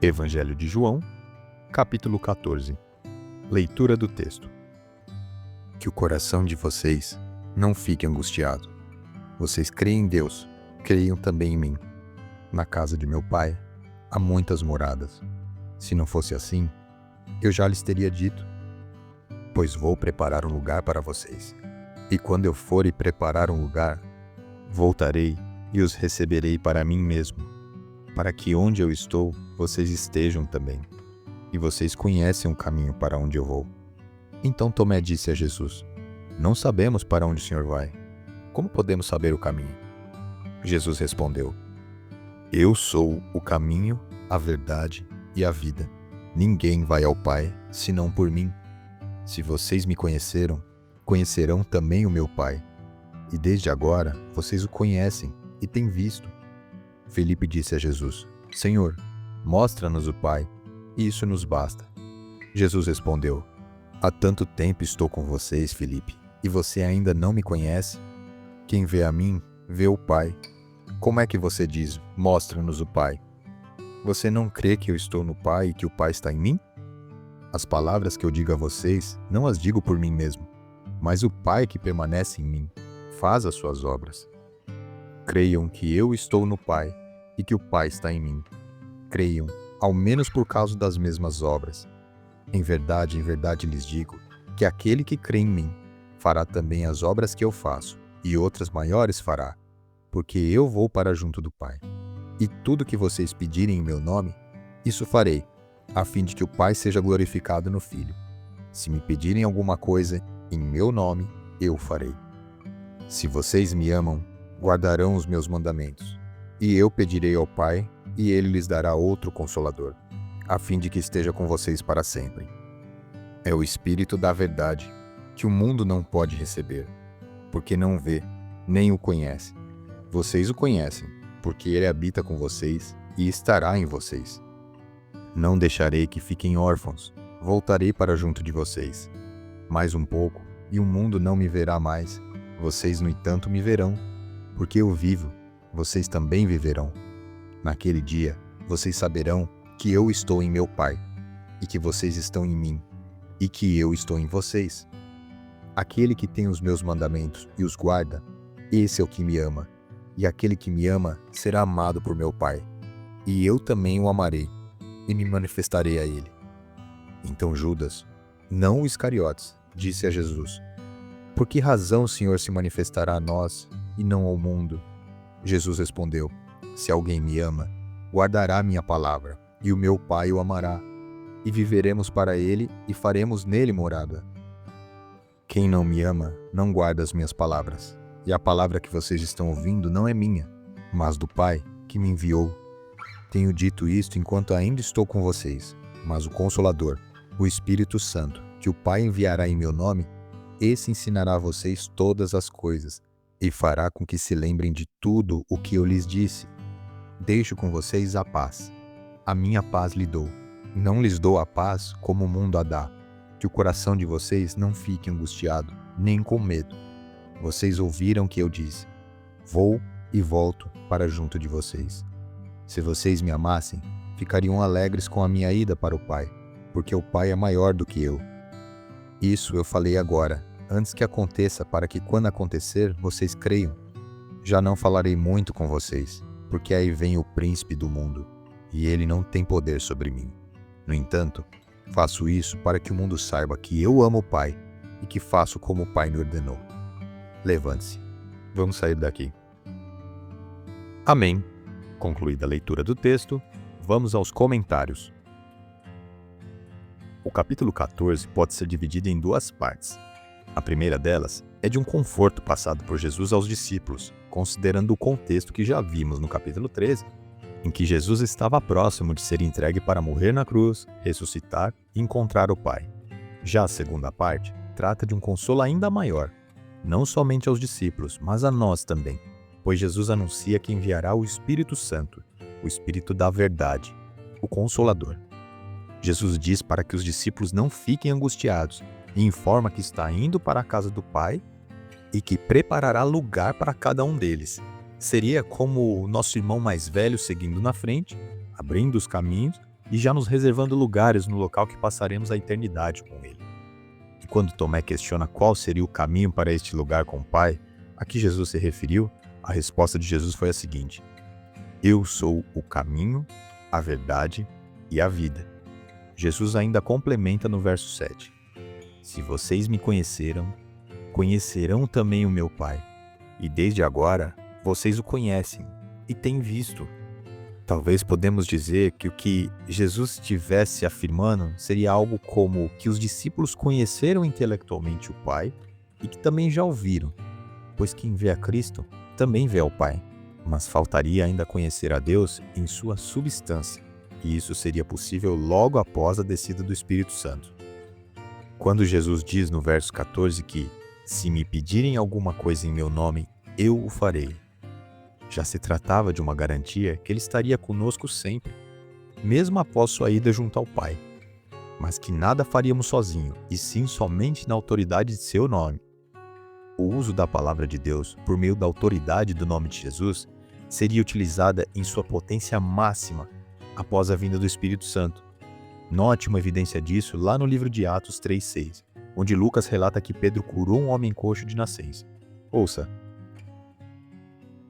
Evangelho de João, capítulo 14. Leitura do texto. Que o coração de vocês não fique angustiado. Vocês creem em Deus, creiam também em mim. Na casa de meu Pai há muitas moradas. Se não fosse assim, eu já lhes teria dito, pois vou preparar um lugar para vocês. E quando eu for e preparar um lugar, voltarei e os receberei para mim mesmo, para que onde eu estou, vocês estejam também. E vocês conhecem o caminho para onde eu vou. Então Tomé disse a Jesus: Não sabemos para onde o Senhor vai. Como podemos saber o caminho? Jesus respondeu: Eu sou o caminho, a verdade e a vida. Ninguém vai ao Pai, senão por mim. Se vocês me conheceram, conhecerão também o meu Pai. E desde agora, vocês o conhecem e têm visto. Felipe disse a Jesus: Senhor, mostra-nos o Pai, e isso nos basta. Jesus respondeu: Há tanto tempo estou com vocês, Felipe, e você ainda não me conhece? Quem vê a mim, vê o Pai. Como é que você diz, mostra-nos o Pai? Você não crê que eu estou no Pai e que o Pai está em mim? As palavras que eu digo a vocês, não as digo por mim mesmo, mas o Pai que permanece em mim, faz as suas obras. Creiam que eu estou no Pai e que o Pai está em mim. Creiam, ao menos por causa das mesmas obras. Em verdade lhes digo, que aquele que crê em mim, fará também as obras que eu faço, e outras maiores fará, porque eu vou para junto do Pai. E tudo que vocês pedirem em meu nome, isso farei, a fim de que o Pai seja glorificado no Filho. Se me pedirem alguma coisa em meu nome, eu farei. Se vocês me amam, guardarão os meus mandamentos. E eu pedirei ao Pai, e ele lhes dará outro Consolador, a fim de que esteja com vocês para sempre. É o Espírito da verdade, que o mundo não pode receber, porque não vê, nem o conhece. Vocês o conhecem, porque ele habita com vocês e estará em vocês. Não deixarei que fiquem órfãos, voltarei para junto de vocês. Mais um pouco, e o mundo não me verá mais. Vocês, no entanto, me verão, porque eu vivo, vocês também viverão. Naquele dia, vocês saberão que eu estou em meu Pai, e que vocês estão em mim, e que eu estou em vocês. Aquele que tem os meus mandamentos e os guarda, esse é o que me ama, e aquele que me ama será amado por meu Pai, e eu também o amarei, e me manifestarei a ele. Então Judas, não o Iscariotes, disse a Jesus: Por que razão o Senhor se manifestará a nós e não ao mundo? Jesus respondeu: Se alguém me ama, guardará minha palavra, e o meu Pai o amará, e viveremos para ele e faremos nele morada. Quem não me ama, não guarda as minhas palavras, e a palavra que vocês estão ouvindo não é minha, mas do Pai que me enviou. Tenho dito isto enquanto ainda estou com vocês, mas o Consolador, o Espírito Santo, que o Pai enviará em meu nome, esse ensinará a vocês todas as coisas, e fará com que se lembrem de tudo o que eu lhes disse. Deixo com vocês a paz. A minha paz lhe dou. Não lhes dou a paz como o mundo a dá. Que o coração de vocês não fique angustiado, nem com medo. Vocês ouviram que eu disse: Vou e volto para junto de vocês. Se vocês me amassem, ficariam alegres com a minha ida para o Pai, porque o Pai é maior do que eu. Isso eu falei agora, antes que aconteça, para que quando acontecer, vocês creiam. Já não falarei muito com vocês, porque aí vem o príncipe do mundo, e ele não tem poder sobre mim. No entanto, faço isso para que o mundo saiba que eu amo o Pai e que faço como o Pai me ordenou. Levante-se. Vamos sair daqui. Amém. Concluída a leitura do texto, vamos aos comentários. O capítulo 14 pode ser dividido em duas partes. A primeira delas é de um conforto passado por Jesus aos discípulos, considerando o contexto que já vimos no capítulo 13, em que Jesus estava próximo de ser entregue para morrer na cruz, ressuscitar e encontrar o Pai. Já a segunda parte trata de um consolo ainda maior, não somente aos discípulos, mas a nós também, pois Jesus anuncia que enviará o Espírito Santo, o Espírito da verdade, o Consolador. Jesus diz para que os discípulos não fiquem angustiados e informa que está indo para a casa do Pai e que preparará lugar para cada um deles. Seria como o nosso irmão mais velho seguindo na frente, abrindo os caminhos e já nos reservando lugares no local que passaremos a eternidade com Ele. E quando Tomé questiona qual seria o caminho para este lugar com o Pai, a que Jesus se referiu, a resposta de Jesus foi a seguinte: Eu sou o caminho, a verdade e a vida. Jesus ainda complementa no verso 7. Se vocês me conheceram, conhecerão também o meu Pai. E desde agora, vocês o conhecem e têm visto. Talvez podemos dizer que o que Jesus estivesse afirmando seria algo como que os discípulos conheceram intelectualmente o Pai e que também já o viram, pois quem vê a Cristo também vê ao Pai. Mas faltaria ainda conhecer a Deus em sua substância, e isso seria possível logo após a descida do Espírito Santo. Quando Jesus diz no verso 14 que, se me pedirem alguma coisa em meu nome, eu o farei, já se tratava de uma garantia que ele estaria conosco sempre, mesmo após sua ida junto ao Pai, mas que nada faríamos sozinho, e sim somente na autoridade de seu nome. O uso da palavra de Deus por meio da autoridade do nome de Jesus seria utilizada em sua potência máxima após a vinda do Espírito Santo. Note uma evidência disso lá no livro de Atos 3:6, onde Lucas relata que Pedro curou um homem coxo de nascença. Ouça.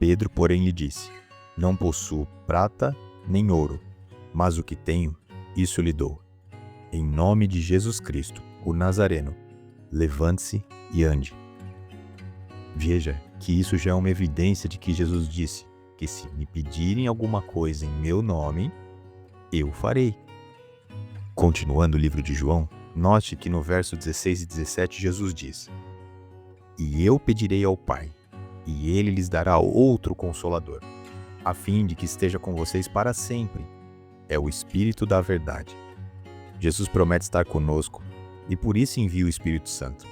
Pedro, porém, lhe disse: Não possuo prata nem ouro, mas o que tenho, isso lhe dou. Em nome de Jesus Cristo, o Nazareno, levante-se e ande. Veja que isso já é uma evidência de que Jesus disse que se me pedirem alguma coisa em meu nome, eu farei. Continuando o livro de João, note que no verso 16 e 17 Jesus diz: E eu pedirei ao Pai, e ele lhes dará outro Consolador, a fim de que esteja com vocês para sempre. É o Espírito da verdade. Jesus promete estar conosco e por isso envia o Espírito Santo.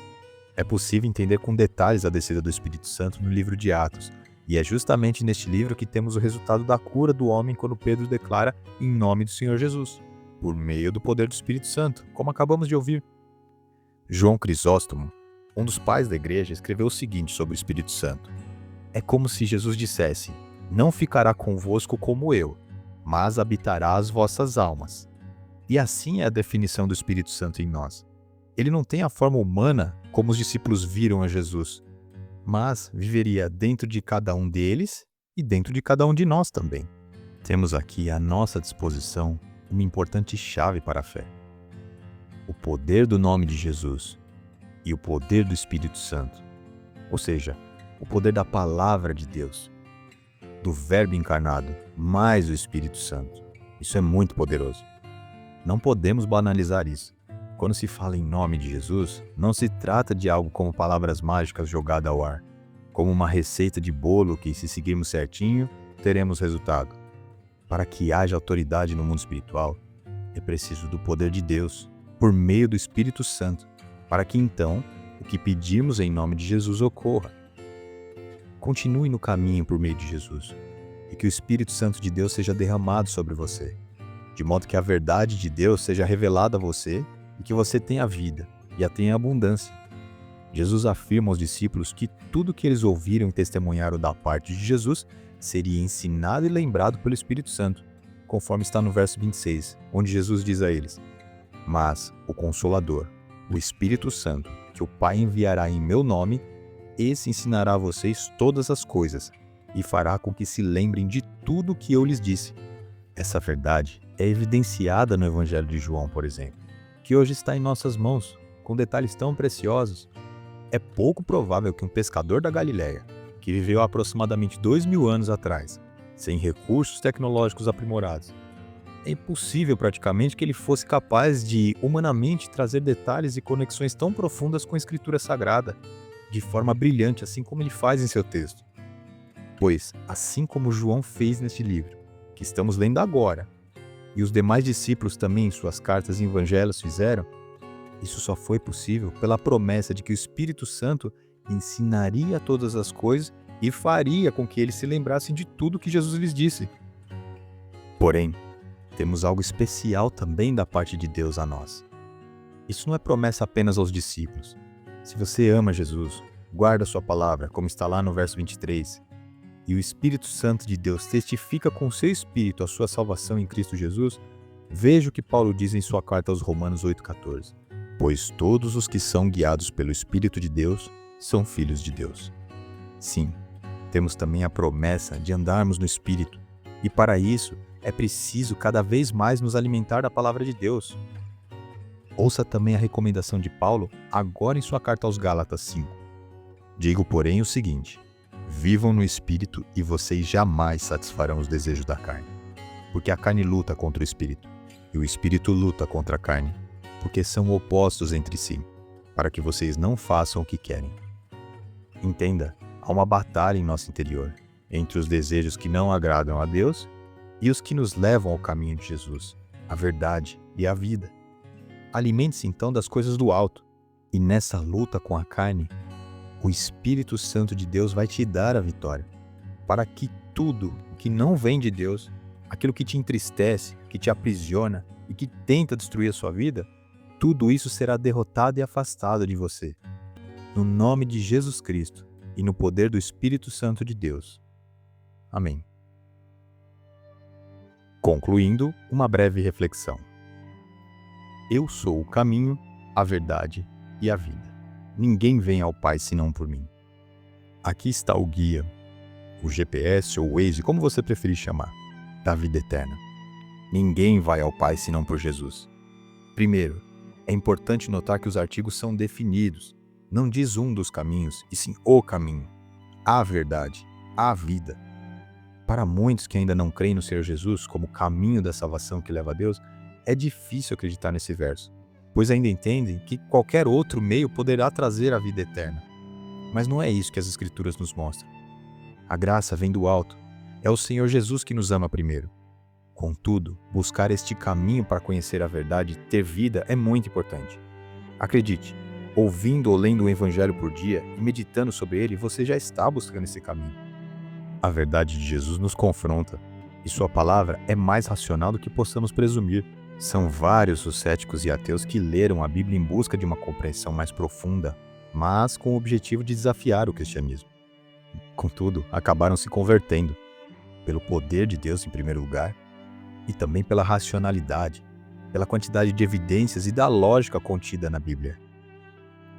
É possível entender com detalhes a descida do Espírito Santo no livro de Atos, e é justamente neste livro que temos o resultado da cura do homem quando Pedro declara em nome do Senhor Jesus, por meio do poder do Espírito Santo, como acabamos de ouvir. João Crisóstomo, um dos pais da igreja, escreveu o seguinte sobre o Espírito Santo: É como se Jesus dissesse: Não ficará convosco como eu, mas habitará as vossas almas. E assim é a definição do Espírito Santo em nós. Ele não tem a forma humana como os discípulos viram a Jesus, mas viveria dentro de cada um deles e dentro de cada um de nós também. Temos aqui à nossa disposição uma importante chave para a fé: o poder do nome de Jesus e o poder do Espírito Santo, ou seja, o poder da palavra de Deus, do Verbo encarnado, mais o Espírito Santo. Isso é muito poderoso. Não podemos banalizar isso. Quando se fala em nome de Jesus, não se trata de algo como palavras mágicas jogadas ao ar, como uma receita de bolo que, se seguirmos certinho, teremos resultado. Para que haja autoridade no mundo espiritual, é preciso do poder de Deus, por meio do Espírito Santo, para que então o que pedirmos em nome de Jesus ocorra. Continue no caminho por meio de Jesus, e que o Espírito Santo de Deus seja derramado sobre você, de modo que a verdade de Deus seja revelada a você e que você tenha vida e a tenha abundância. Jesus afirma aos discípulos que tudo que eles ouviram e testemunharam da parte de Jesus seria ensinado e lembrado pelo Espírito Santo, conforme está no verso 26, onde Jesus diz a eles: Mas o Consolador, o Espírito Santo, que o Pai enviará em meu nome, esse ensinará a vocês todas as coisas e fará com que se lembrem de tudo o que eu lhes disse. Essa verdade é evidenciada no Evangelho de João, por exemplo, que hoje está em nossas mãos, com detalhes tão preciosos. É pouco provável que um pescador da Galileia, que viveu há aproximadamente 2000 anos atrás, sem recursos tecnológicos aprimorados, é impossível praticamente que ele fosse capaz de, humanamente, trazer detalhes e conexões tão profundas com a Escritura Sagrada, de forma brilhante, assim como ele faz em seu texto. Pois, assim como João fez neste livro, que estamos lendo agora, e os demais discípulos também em suas cartas e evangelhos fizeram, isso só foi possível pela promessa de que o Espírito Santo ensinaria todas as coisas e faria com que eles se lembrassem de tudo que Jesus lhes disse. Porém, temos algo especial também da parte de Deus a nós. Isso não é promessa apenas aos discípulos. Se você ama Jesus, guarda sua palavra, como está lá no verso 23, e o Espírito Santo de Deus testifica com seu espírito a sua salvação em Cristo Jesus, Veja o que Paulo diz em sua carta aos Romanos 8,14. Pois todos os que são guiados pelo Espírito de Deus são filhos de Deus. Sim, temos também a promessa de andarmos no Espírito, e para isso é preciso cada vez mais nos alimentar da palavra de Deus. Ouça também a recomendação de Paulo agora em sua carta aos Gálatas 5. Digo, porém, o seguinte: vivam no Espírito e vocês jamais satisfarão os desejos da carne. Porque a carne luta contra o Espírito, e o Espírito luta contra a carne, porque são opostos entre si, para que vocês não façam o que querem. Entenda, há uma batalha em nosso interior, entre os desejos que não agradam a Deus e os que nos levam ao caminho de Jesus, a verdade e a vida. Alimente-se então das coisas do alto, e nessa luta com a carne, o Espírito Santo de Deus vai te dar a vitória, para que tudo o que não vem de Deus, aquilo que te entristece, que te aprisiona e que tenta destruir a sua vida, tudo isso será derrotado e afastado de você. No nome de Jesus Cristo e no poder do Espírito Santo de Deus. Amém. Concluindo, uma breve reflexão. Eu sou o caminho, a verdade e a vida. Ninguém vem ao Pai senão por mim. Aqui está o guia, o GPS ou Waze, como você preferir chamar, da vida eterna. Ninguém vai ao Pai senão por Jesus. Primeiro, é importante notar que os artigos são definidos. Não diz um dos caminhos, e sim o caminho, a verdade, a vida. Para muitos que ainda não creem no Senhor Jesus como caminho da salvação que leva a Deus, é difícil acreditar nesse verso, pois ainda entendem que qualquer outro meio poderá trazer a vida eterna. Mas não é isso que as Escrituras nos mostram. A graça vem do alto. É o Senhor Jesus que nos ama primeiro. Contudo, buscar este caminho para conhecer a verdade e ter vida é muito importante. Acredite, ouvindo ou lendo o Evangelho por dia e meditando sobre ele, você já está buscando esse caminho. A verdade de Jesus nos confronta, e sua palavra é mais racional do que possamos presumir. São vários os céticos e ateus que leram a Bíblia em busca de uma compreensão mais profunda, mas com o objetivo de desafiar o cristianismo. Contudo, acabaram se convertendo, pelo poder de Deus em primeiro lugar, e também pela racionalidade, pela quantidade de evidências e da lógica contida na Bíblia.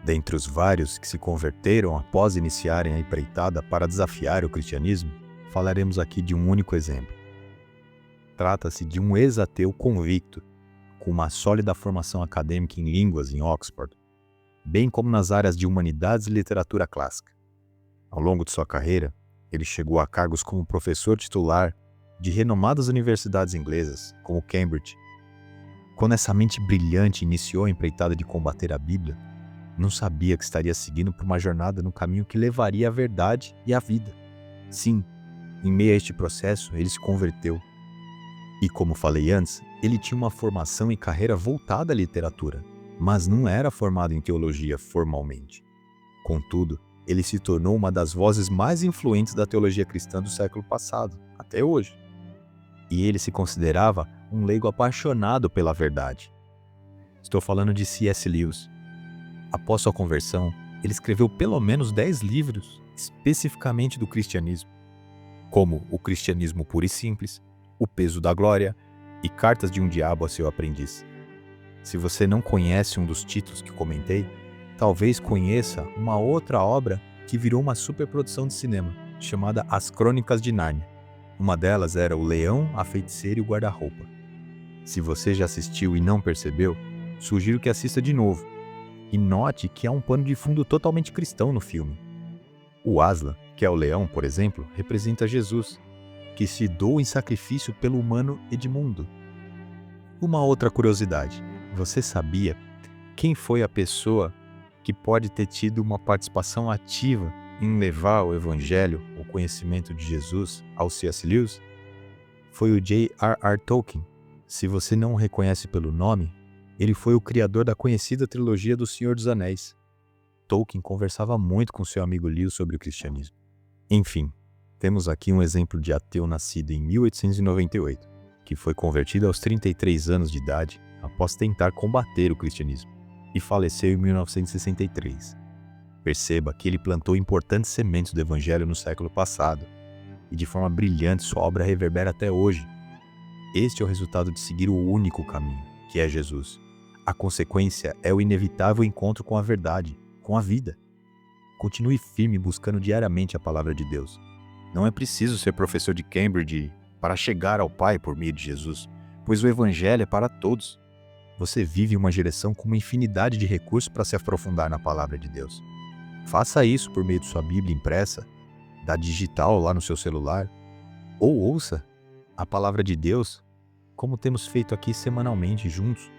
Dentre os vários que se converteram após iniciarem a empreitada para desafiar o cristianismo, falaremos aqui de um único exemplo. Trata-se de um ex-ateu convicto, com uma sólida formação acadêmica em línguas em Oxford, bem como nas áreas de humanidades e literatura clássica. Ao longo de sua carreira, ele chegou a cargos como professor titular de renomadas universidades inglesas, como Cambridge. Quando essa mente brilhante iniciou a empreitada de combater a Bíblia, não sabia que estaria seguindo por uma jornada no caminho que levaria à verdade e à vida. Sim, em meio a este processo, ele se converteu. E como falei antes, ele tinha uma formação e carreira voltada à literatura, mas não era formado em teologia formalmente. Contudo, ele se tornou uma das vozes mais influentes da teologia cristã do século passado, até hoje. E ele se considerava um leigo apaixonado pela verdade. Estou falando de C.S. Lewis. Após sua conversão, ele escreveu pelo menos 10 livros especificamente do cristianismo, como O Cristianismo Puro e Simples, O Peso da Glória e Cartas de um Diabo a seu Aprendiz. Se você não conhece um dos títulos que comentei, talvez conheça uma outra obra que virou uma superprodução de cinema, chamada As Crônicas de Nárnia. Uma delas era O Leão, a Feiticeira e o Guarda-Roupa. Se você já assistiu e não percebeu, sugiro que assista de novo. E note que há um pano de fundo totalmente cristão no filme. O Aslan, que é o leão, por exemplo, representa Jesus, que se doa em sacrifício pelo humano Edmundo. Uma outra curiosidade, você sabia quem foi a pessoa que pode ter tido uma participação ativa em levar o Evangelho, o conhecimento de Jesus, ao C.S. Lewis? Foi o J.R.R. Tolkien. Se você não o reconhece pelo nome, ele foi o criador da conhecida trilogia do Senhor dos Anéis. Tolkien conversava muito com seu amigo Lewis sobre o cristianismo. Enfim, temos aqui um exemplo de ateu nascido em 1898, que foi convertido aos 33 anos de idade após tentar combater o cristianismo, e faleceu em 1963. Perceba que ele plantou importantes sementes do Evangelho no século passado, e de forma brilhante sua obra reverbera até hoje. Este é o resultado de seguir o único caminho, que é Jesus. A consequência é o inevitável encontro com a verdade, com a vida. Continue firme buscando diariamente a palavra de Deus. Não é preciso ser professor de Cambridge para chegar ao Pai por meio de Jesus, pois o Evangelho é para todos. Você vive uma geração com uma infinidade de recursos para se aprofundar na palavra de Deus. Faça isso por meio de sua Bíblia impressa, da digital lá no seu celular, ou ouça a palavra de Deus, como temos feito aqui semanalmente juntos.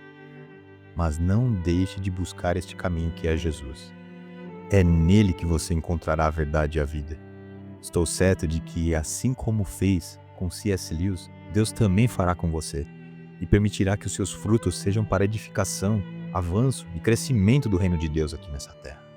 Mas não deixe de buscar este caminho que é Jesus. É nele que você encontrará a verdade e a vida. Estou certo de que, assim como fez com C.S. Lewis, Deus também fará com você e permitirá que os seus frutos sejam para edificação, avanço e crescimento do reino de Deus aqui nessa terra.